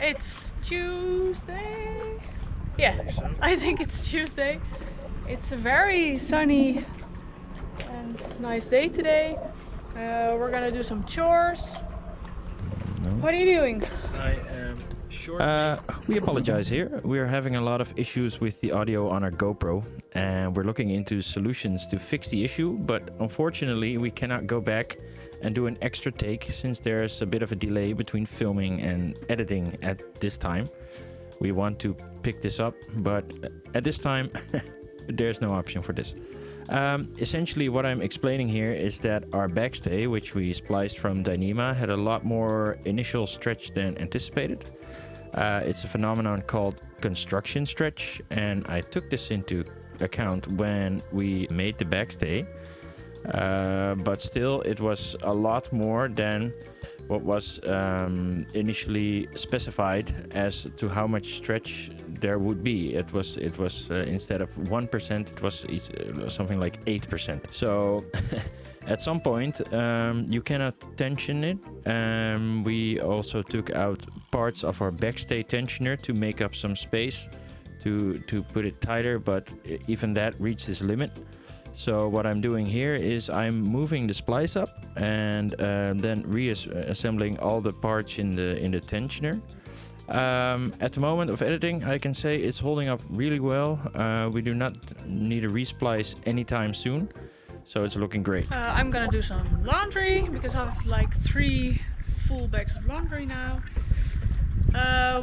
It's Tuesday. Yeah, I think it's Tuesday. It's a very sunny and nice day today. We're gonna do some chores. No. What are you doing? I am short. We apologize here. We are having a lot of issues with the audio on our GoPro, and we're looking into solutions to fix the issue, but unfortunately we cannot go back and do an extra take since there's a bit of a delay between filming and editing at this time. We want to pick this up, but at this time there's no option for this. Essentially what I'm explaining here is that our backstay, which we spliced from Dyneema, had a lot more initial stretch than anticipated. It's a phenomenon called construction stretch, and I took this into account when we made the backstay. But still it was a lot more than what was initially specified as to how much stretch there would be. It was instead of 1%, it was something like 8%. So at some point you cannot tension it. We also took out parts of our backstay tensioner to make up some space to put it tighter, but even that reached its limit. So what I'm doing here is I'm moving the splice up and then reassembling all the parts in the tensioner. At the moment of editing, I can say it's holding up really well. We do not need a resplice anytime soon, so it's looking great. I'm gonna do some laundry because I have like 3 full bags of laundry now.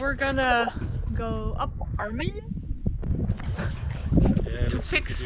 We're gonna go up our main to fix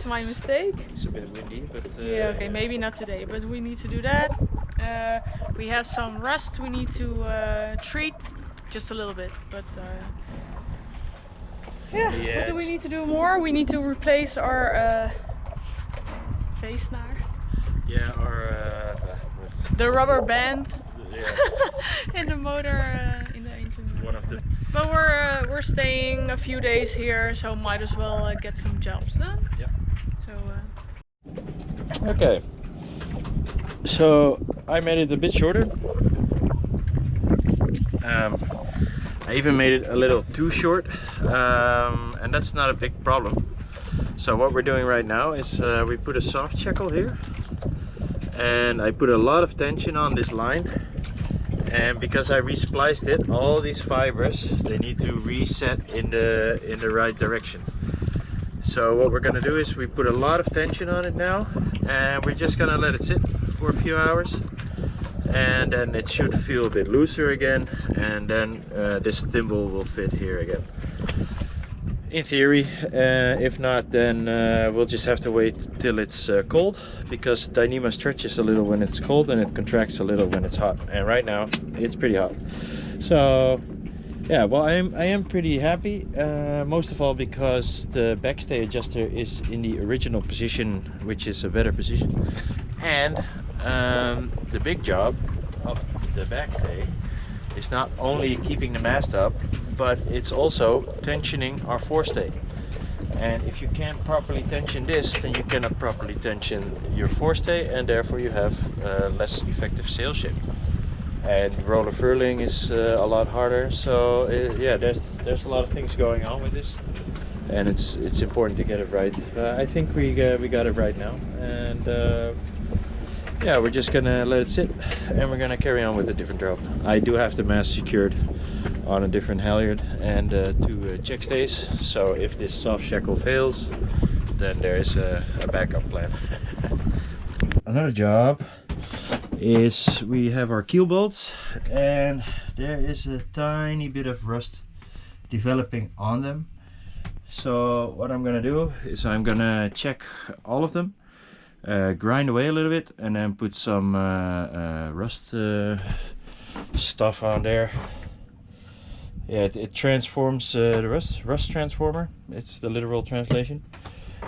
my mistake. It's a bit windy, but yeah, okay, maybe not today, but we need to do that. We have some rust we need to treat, just a little bit, but yeah. What do we need to do more? We need to replace our face snare. Yeah, our the rubber band yeah. in the motor, in the engine. One of the. But we're staying a few days here, so might as well get some jobs done. Yeah. So. Okay. So I made it a bit shorter. I even made it a little too short, and that's not a big problem. So what we're doing right now is we put a soft shackle here, and I put a lot of tension on this line. And because I respliced it, all these fibers, they need to reset in the right direction. So what we're gonna do is we put a lot of tension on it now, and we're just gonna let it sit for a few hours, and then it should feel a bit looser again, and then this thimble will fit here again. In theory, if not, then we'll just have to wait till it's cold, because Dyneema stretches a little when it's cold and it contracts a little when it's hot. And right now it's pretty hot. So yeah, well, I am pretty happy, most of all because the backstay adjuster is in the original position, which is a better position. And the big job of the backstay is not only keeping the mast up, but it's also tensioning our forestay. And if you can't properly tension this, then you cannot properly tension your forestay, and therefore you have less effective sail shape. And roller furling is a lot harder. So yeah, there's a lot of things going on with this, and it's important to get it right. I think we got it right now, and yeah, we're just gonna let it sit, and we're gonna carry on with a different job. I do have the mast secured on a different halyard and 2 check stays, so if this soft shackle fails, then there is a backup plan. Another job is we have our keel bolts, and there is a tiny bit of rust developing on them. So what I'm gonna do is I'm gonna check all of them, grind away a little bit, and then put some rust stuff on there. Yeah, it transforms the rust transformer. It's the literal translation.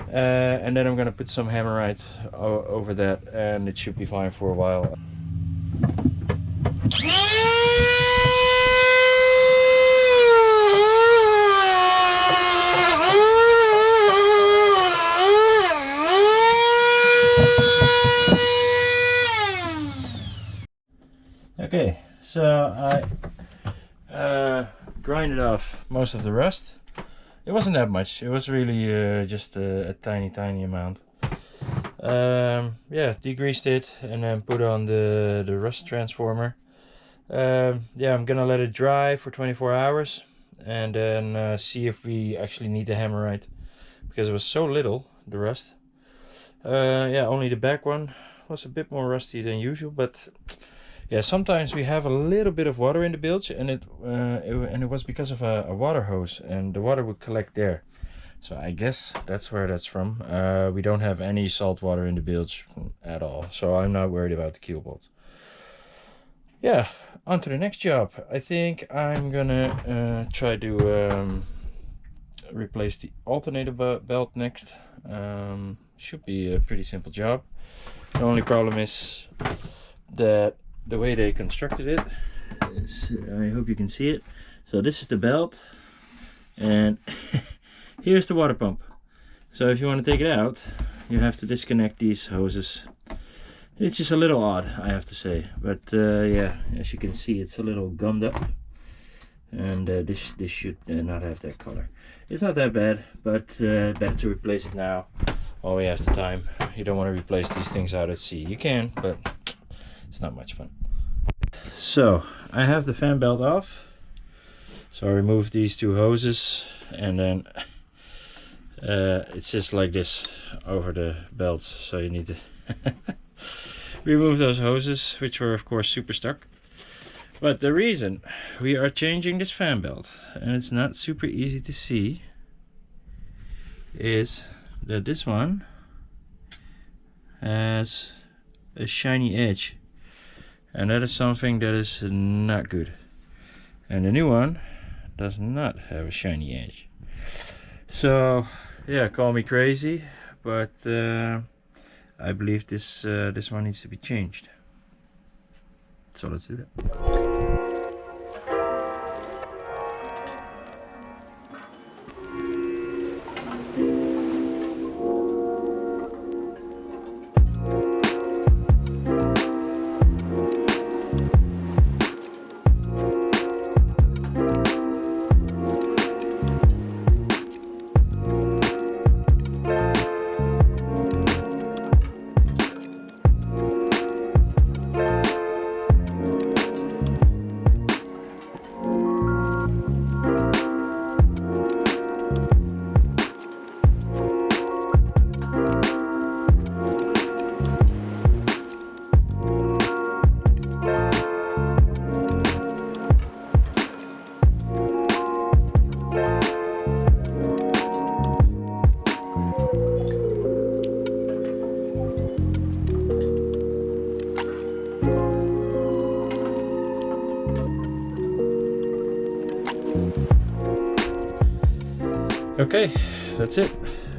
And then I'm gonna put some hammerite over that, and it should be fine for a while. Okay, so I grinded off most of the rust. It wasn't that much. It was really just a tiny amount. Yeah, degreased it and then put on the rust transformer. Yeah, I'm gonna let it dry for 24 hours and then see if we actually need the hammer right, because it was so little, the rust. Yeah, only the back one was a bit more rusty than usual, but yeah, sometimes we have a little bit of water in the bilge, and it was because of a water hose, and the water would collect there. So I guess that's where that's from. We don't have any salt water in the bilge at all, so I'm not worried about the keel bolts. Yeah, on to the next job. I think I'm gonna try to replace the alternator belt next. Should be a pretty simple job. The only problem is that the way they constructed it is, I hope you can see it. So this is the belt, and here's the water pump. So if you want to take it out, you have to disconnect these hoses. It's just a little odd, I have to say, but yeah, as you can see, it's a little gummed up, and this should not have that color. It's not that bad, but better to replace it now while we have the time. You don't want to replace these things out at sea. You can, but it's not much fun. So I have the fan belt off, so I remove these two hoses, and then it's just like this over the belt, so you need to remove those hoses, which were of course super stuck. But the reason we are changing this fan belt, and it's not super easy to see, is that this one has a shiny edge, and that is something that is not good. And the new one does not have a shiny edge. So yeah, call me crazy, but I believe this one needs to be changed. So let's do that. Okay, that's it.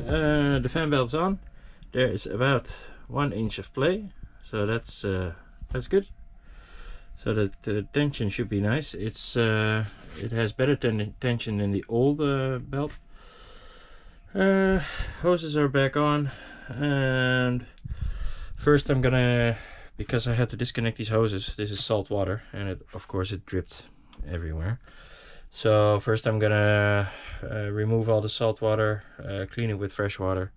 The fan belt's on. There is about 1 inch of play, so that's good. So the tension should be nice. It has better tension than the old belt. Hoses are back on, and first I'm gonna, because I had to disconnect these hoses. This is salt water, and of course it dripped everywhere. So first I'm gonna remove all the salt water, clean it with fresh water,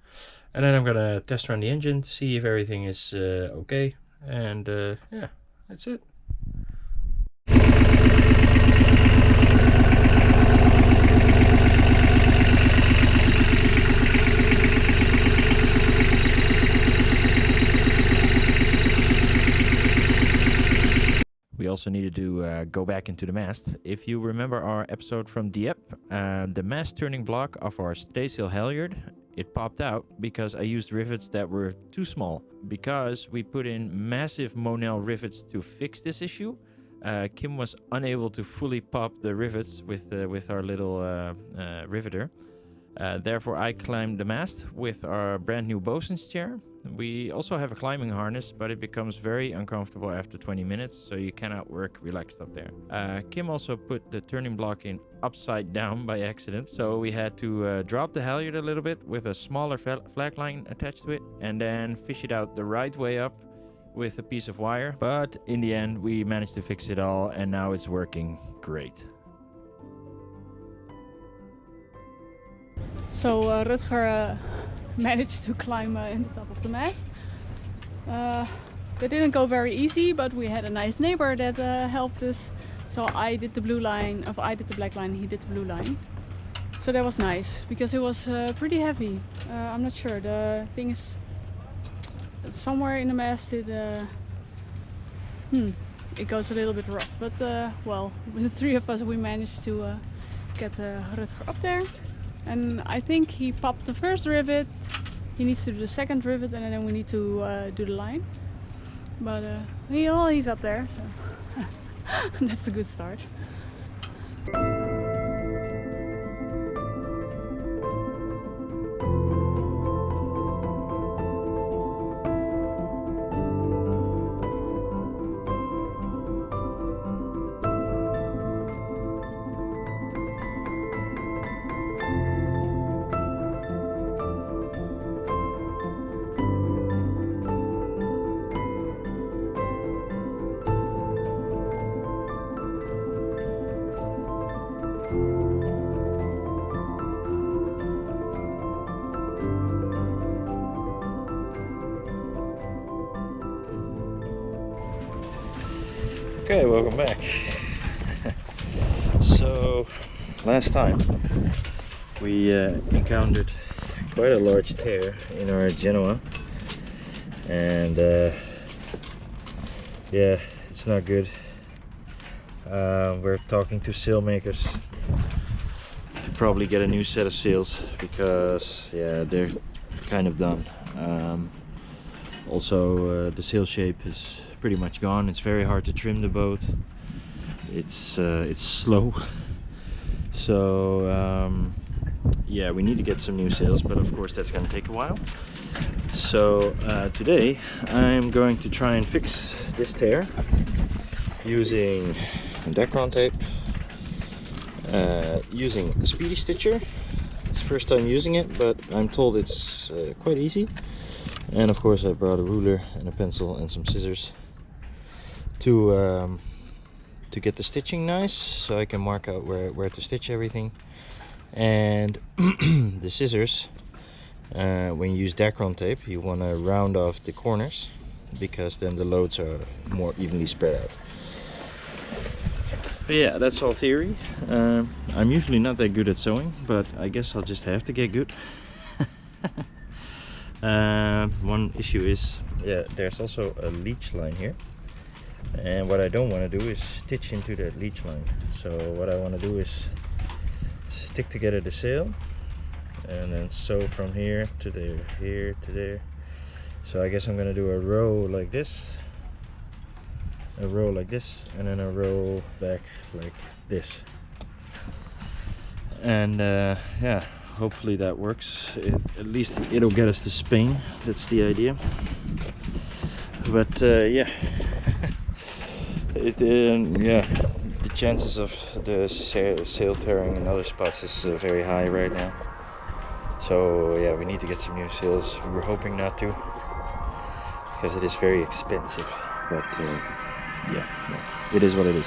and then I'm gonna test run the engine to see if everything is okay, and yeah, that's it. We also needed to go back into the mast. If you remember our episode from Dieppe, the mast turning block of our staysail halyard, it popped out because I used rivets that were too small. Because we put in massive Monel rivets to fix this issue, Kim was unable to fully pop the rivets with our little riveter. Therefore I climbed the mast with our brand new bosun's chair. We also have a climbing harness, but it becomes very uncomfortable after 20 minutes, so you cannot work relaxed up there. Kim also put the turning block in upside down by accident, so we had to drop the halyard a little bit with a smaller flag line attached to it, and then fish it out the right way up with a piece of wire. But in the end we managed to fix it all, and now it's working great. So Rutger managed to climb in the top of the mast. That didn't go very easy, but we had a nice neighbor that helped us. So I did the blue line, I did the black line, he did the blue line. So that was nice because it was pretty heavy. I'm not sure. The thing is, somewhere in the mast it goes a little bit rough. But well, with the three of us, we managed to get Rutger up there. And I think he popped the first rivet. He needs to do the second rivet, and then we need to do the line. But he's up there, so that's a good start. Okay, welcome back. So last time we encountered quite a large tear in our Genoa, and yeah, it's not good. We're talking to sail makers to probably get a new set of sails because yeah, they're kind of done. Also the sail shape is pretty much gone. It's very hard to trim the boat. It's slow. So yeah, we need to get some new sails, but of course that's gonna take a while. So today I'm going to try and fix this tear using Dacron tape, using a speedy stitcher. It's the first time using it, but I'm told it's quite easy. And of course I brought a ruler and a pencil and some scissors to get the stitching nice, so I can mark out where to stitch everything. And the scissors, when you use Dacron tape, you want to round off the corners because then the loads are more evenly spread out. But yeah, that's all theory. I'm usually not that good at sewing, but I guess I'll just have to get good. One issue is, yeah, there's also a leech line here, and what I don't want to do is stitch into that leech line. So what I want to do is stick together the sail and then sew from here to there, here to there. So I guess I'm going to do a row like this, a row like this, and then a row back like this. And yeah, hopefully that works. At least it'll get us to Spain. That's the idea. But yeah, yeah, the chances of the sail tearing in other spots is very high right now. So yeah, we need to get some new sails. We're hoping not to, because it is very expensive. But yeah, it is what it is.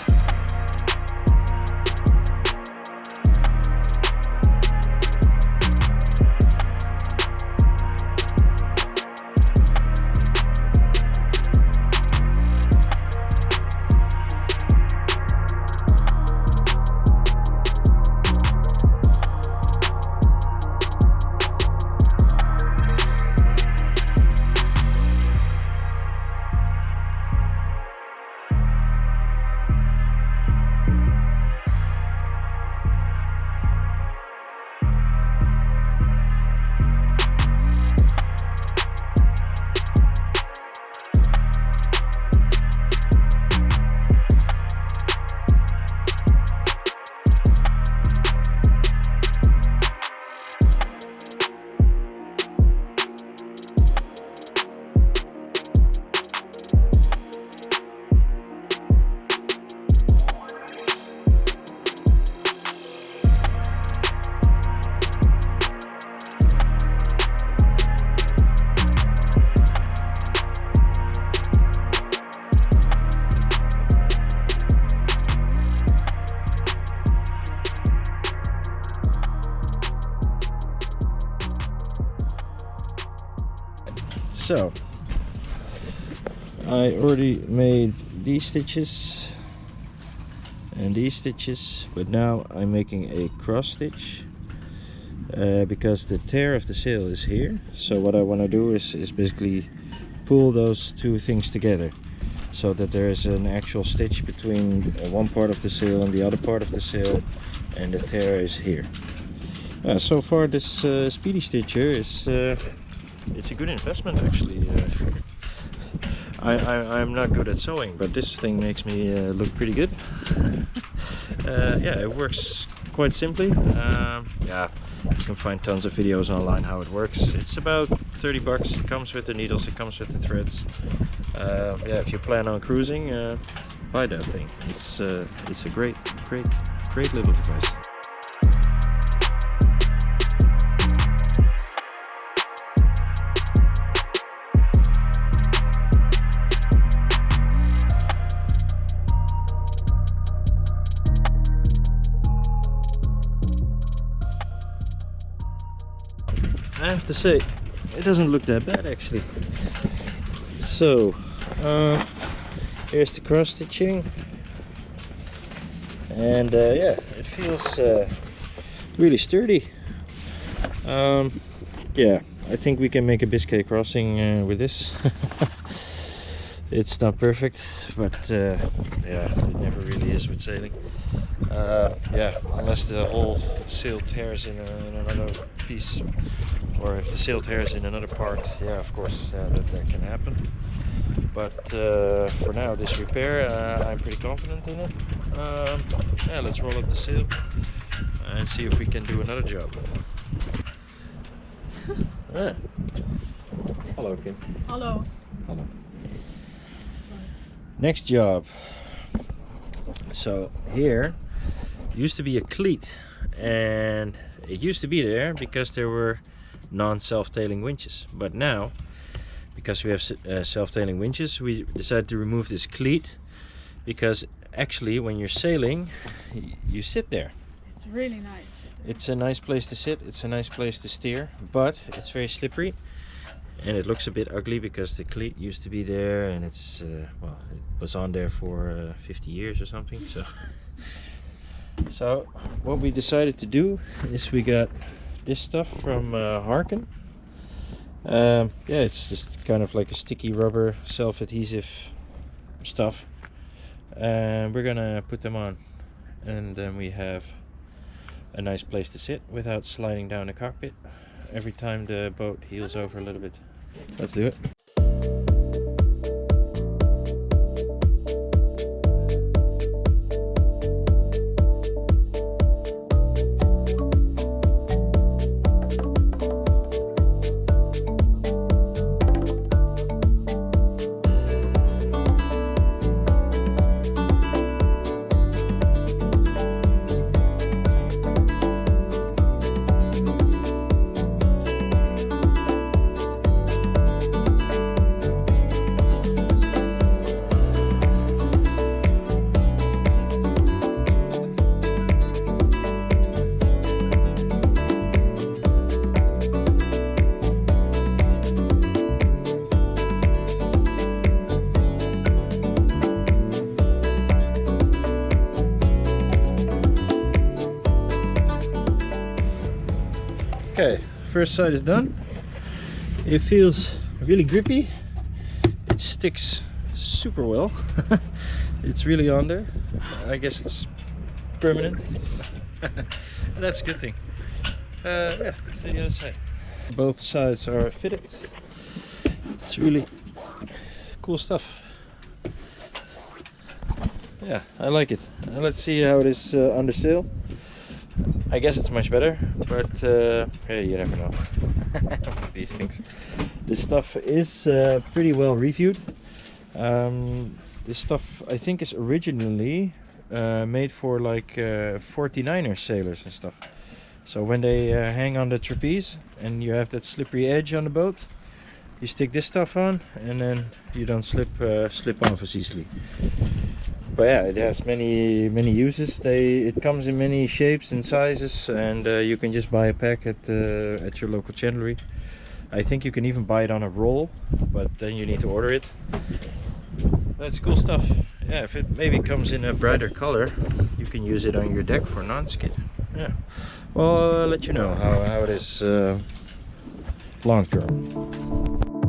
So I already made these stitches and these stitches, but now I'm making a cross stitch because the tear of the sail is here. So what I want to do is basically pull those two things together so that there is an actual stitch between one part of the sail and the other part of the sail, and the tear is here. So far this speedy stitcher is it's a good investment actually. I'm not good at sewing, but this thing makes me look pretty good. Yeah, it works quite simply. Yeah, you can find tons of videos online how it works. It's about 30 bucks. It comes with the needles, it comes with the threads. Yeah, if you plan on cruising, buy that thing. It's a great little device. I have to say, it doesn't look that bad actually. So, here's the cross stitching, and yeah, it feels really sturdy. Yeah, I think we can make a Biscay crossing with this. It's not perfect, but yeah, it never really is with sailing. Yeah, unless the whole sail tears in another piece, or if the sail tears in another part, yeah, of course, yeah, that can happen. But for now, this repair, I'm pretty confident in it. Yeah, let's roll up the sail and see if we can do another job. Yeah. Hello, Kim. Hello. Hello. Next job. So here used to be a cleat, and it used to be there because there were non-self-tailing winches, but now because we have self-tailing winches, we decided to remove this cleat, because actually when you're sailing you sit there. It's really nice. It's a nice place to sit, it's a nice place to steer, but it's very slippery and it looks a bit ugly because the cleat used to be there, and it's well, it was on there for 50 years or something. So what we decided to do is we got this stuff from Harken. Yeah, it's just kind of like a sticky rubber self-adhesive stuff, and we're gonna put them on, and then we have a nice place to sit without sliding down the cockpit every time the boat heels over a little bit. Let's do it. Okay, first side is done. It feels really grippy. It sticks super well. It's really on there. I guess it's permanent. That's a good thing. Yeah, let's see the other side. Both sides are fitted. It's really cool stuff. Yeah, I like it. Let's see how it is under sail. I guess it's much better, but hey, you never know with these things. This stuff is pretty well reviewed. This stuff I think is originally made for like 49er sailors and stuff. So when they hang on the trapeze and you have that slippery edge on the boat, you stick this stuff on, and then you don't slip off as easily. But yeah, it has many uses. It comes in many shapes and sizes, and you can just buy a pack at your local chandlery. I think you can even buy it on a roll, but then you need to order it. That's cool stuff. Yeah, if it maybe comes in a brighter color, you can use it on your deck for non-skid. Yeah. Well, I'll let you know how it is long term.